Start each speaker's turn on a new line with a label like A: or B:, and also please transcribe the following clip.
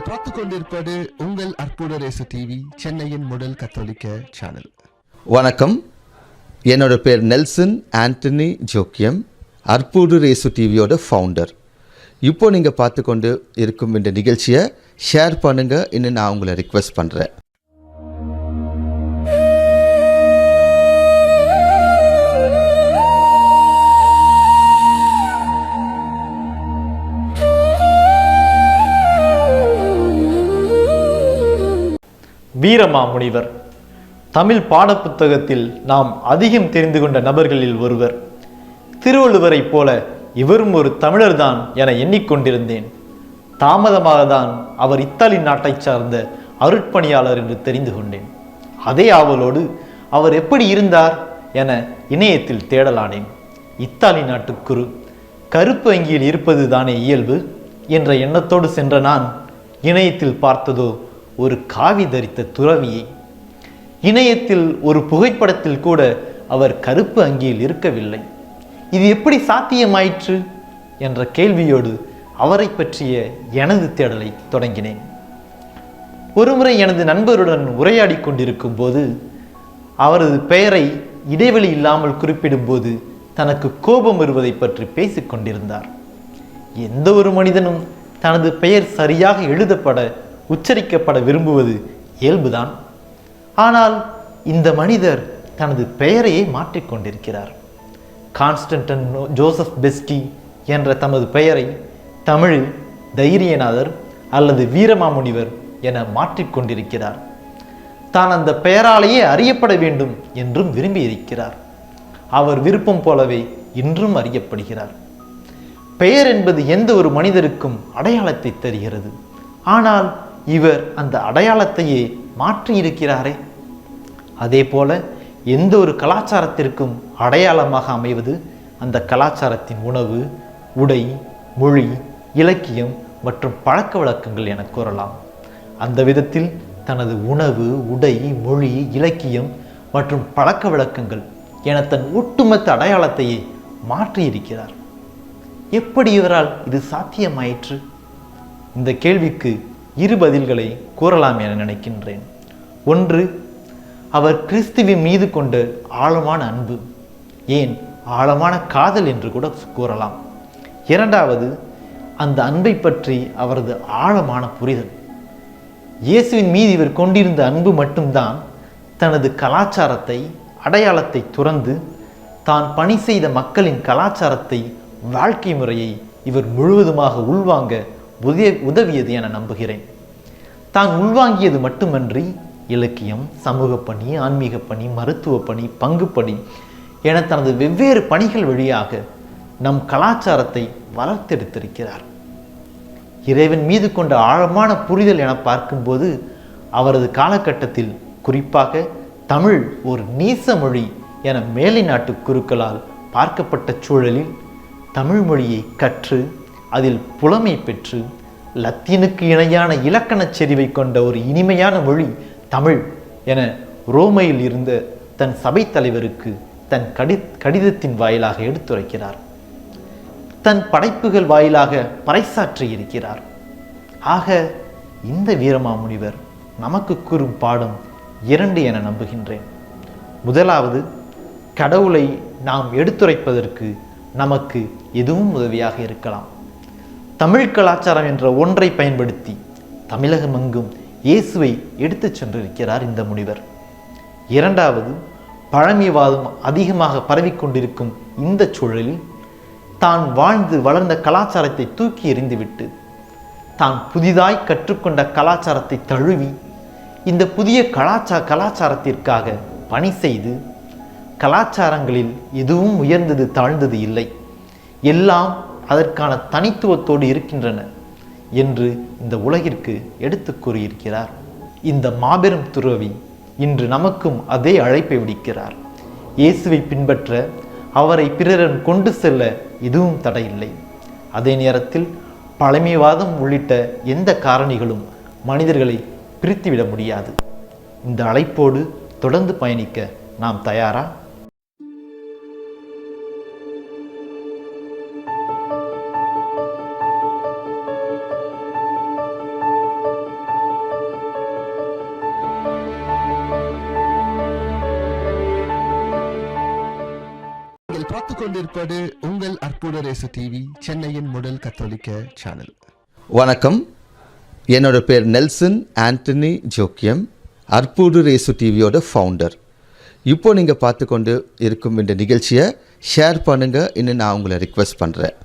A: பார்த்து கொண்டிருப்பது உங்கள் அற்புத ரேசு டிவி, சென்னையின் முதல் கத்தோலிக்க சேனல்.
B: வணக்கம். என்னோட பேர் நெல்சன் ஆண்டனி ஜோக்கியம், அற்புத ரேசு டிவியோட ஃபவுண்டர். இப்போ நீங்கள் பார்த்து கொண்டு இருக்கும் இந்த நிகழ்ச்சியை ஷேர் பண்ணுங்கள் இன்னும் நான் உங்களை ரிக்வெஸ்ட் பண்ணுறேன்.
C: வீரமாமுனிவர் தமிழ் பாடப்புத்தகத்தில் நாம் அதிகம் தெரிந்து கொண்ட நபர்களில் ஒருவர். திருவள்ளுவரைப் போல இவரும் ஒரு தமிழர்தான் என எண்ணிக்கொண்டிருந்தேன். தாமதமாக தான் அவர் இத்தாலி நாட்டை சார்ந்த அருட்பணியாளர் என்று தெரிந்து கொண்டேன். அதே ஆவலோடு அவர் எப்படி இருந்தார் என இணையத்தில் தேடலானேன். இத்தாலி நாட்டு குரு, கருப்பு அங்கியில் இருப்பது தானே இயல்பு என்ற எண்ணத்தோடு சென்ற நான் இணையத்தில் பார்த்ததோ ஒரு காவி தரித்த துறவியை. இணையத்தில் ஒரு புகைப்படத்தில் கூட அவர் கருப்பு அங்கியில் இருக்கவில்லை. இது எப்படி சாத்தியமாயிற்று என்ற கேள்வியோடு அவரை பற்றிய எனது தேடலை தொடங்கினேன். ஒருமுறை எனது நண்பருடன் உரையாடி கொண்டிருக்கும் போது அவரது பெயரை இடைவெளி இல்லாமல் குறிப்பிடும்போது தனக்கு கோபம் வருவதை பற்றி பேசிக் கொண்டிருந்தார். எந்த ஒரு மனிதனும் தனது பெயர் சரியாக எழுதப்பட உச்சரிக்கப்பட விரும்புவது இயல்புதான். ஆனால் இந்த மனிதர் தனது பெயரையே மாற்றிக்கொண்டிருக்கிறார். கான்ஸ்டன்டன் ஜோசப் பெஸ்கி என்ற தமது பெயரை தமிழில் தைரியநாதர் அல்லது வீரமாமுனிவர் என மாற்றிக்கொண்டிருக்கிறார். தான் அந்த பெயராலேயே அறியப்பட வேண்டும் என்றும் விரும்பியிருக்கிறார். அவர் விருப்பம் போலவே இன்றும் அறியப்படுகிறார். பெயர் என்பது எந்த ஒரு மனிதருக்கும் அடையாளத்தை தருகிறது. ஆனால் இவர் அந்த அடையாளத்தையே மாற்றி இருக்கிறாரே. அதே போல எந்த ஒரு கலாச்சாரத்திற்கும் அடையாளமாக அமைவது அந்த கலாச்சாரத்தின் உணவு, உடை, மொழி, இலக்கியம் மற்றும் பழக்க வழக்கங்கள் என கூறலாம். அந்த விதத்தில் தனது உணவு, உடை, மொழி, இலக்கியம் மற்றும் பழக்க வழக்கங்கள் என தன் ஒட்டுமொத்த அடையாளத்தையே மாற்றியிருக்கிறார். எப்படி இவரால் இது சாத்தியமாயிற்று? இந்த கேள்விக்கு இரு பதில்களை கூறலாம் என நினைக்கின்றேன். ஒன்று, அவர் கிறிஸ்துவின் மீது கொண்ட ஆழமான அன்பு, ஏன் ஆழமான காதல் என்று கூட கூறலாம். இரண்டாவது, அந்த அன்பை பற்றி அவரது ஆழமான புரிதல். இயேசுவின் மீது இவர் கொண்டிருந்த அன்பு மட்டும்தான் தனது கலாச்சாரத்தை, அடையாளத்தை துறந்து தான் பணி செய்த மக்களின் கலாச்சாரத்தை, வாழ்க்கை முறையை இவர் முழுவதுமாக உள்வாங்க உதவியது என நம்புகிறேன். தான் உள்வாங்கியது மட்டுமன்றி இலக்கியம், சமூக பணி, ஆன்மீக பணி, மருத்துவ பணி, பங்கு பணி என தனது வெவ்வேறு பணிகள் வழியாக நம் கலாச்சாரத்தை வளர்த்தெடுத்திருக்கிறார். இறைவன் மீது கொண்ட ஆழமான புரிதல் என பார்க்கும்போது அவரது காலகட்டத்தில் குறிப்பாக தமிழ் ஒரு நீச மொழி என மேலை நாட்டு குருக்களால் பார்க்கப்பட்ட சூழலில் தமிழ் மொழியை கற்று அதில் புலமை பெற்று லத்தீனுக்கு இணையான இலக்கணச் செறிவை கொண்ட ஒரு இனிமையான மொழி தமிழ் என ரோமையில் இருந்த தன் சபை தலைவருக்கு தன் கடிதத்தின் வாயிலாக எடுத்துரைக்கிறார். தன் படைப்புகள் வாயிலாக பறைசாற்றி இருக்கிறார். ஆக இந்த வீரமாமுனிவர் நமக்கு கூறும் பாடம் 2 என நம்புகின்றேன். முதலாவது, கடவுளை நாம் எடுத்துரைப்பதற்கு நமக்கு எதுவும் உதவியாக இருக்கலாம். தமிழ் கலாச்சாரம் என்ற ஒன்றை பயன்படுத்தி தமிழகமெங்கும் இயேசுவை எடுத்துச் சென்றிருக்கிறார் இந்த முனிவர். இரண்டாவது, பழமைவாதம் அதிகமாக பரவிக்கொண்டிருக்கும் இந்த சூழலில் தான் வாழ்ந்து வளர்ந்த கலாச்சாரத்தை தூக்கி எறிந்துவிட்டு தான் புதிதாய் கற்றுக்கொண்ட கலாச்சாரத்தை தழுவி இந்த புதிய கலாச்சாரத்திற்காக பணி செய்து, கலாச்சாரங்களில் எதுவும் உயர்ந்தது தாழ்ந்தது இல்லை, எல்லாம் அதற்கான தனித்துவத்தோடு இருக்கின்றன என்று இந்த உலகிற்கு எடுத்து கூறியிருக்கிறார். இந்த மாபெரும் துறவி இன்று நமக்கும் அதே அழைப்பை விடுக்கிறார். இயேசுவை பின்பற்ற, அவரை பிறரிடம் கொண்டு செல்ல எதுவும் தடையில்லை. அதே நேரத்தில் பழமைவாதம் உள்ளிட்ட எந்த காரணிகளும் மனிதர்களை பிரித்துவிட முடியாது. இந்த அழைப்போடு தொடர்ந்து பயணிக்க நாம் தயாரா?
A: கொண்டிருப்பது உங்கள் அற்புத ரேசு டிவி, சென்னையின் முதல் கத்தோலிக்க சேனல்.
B: வணக்கம், என்னோட பேர் நெல்சன் ஆண்டனி ஜோக்கியம், அற்புத ரேசு டிவியோட ஃபவுண்டர். இப்போ நீங்கள் பார்த்து கொண்டு இருக்கும் இந்த நிகழ்ச்சியை ஷேர் பண்ணுங்கள் இன்னும் நான் உங்களை ரிக்வெஸ்ட் பண்ணுறேன்.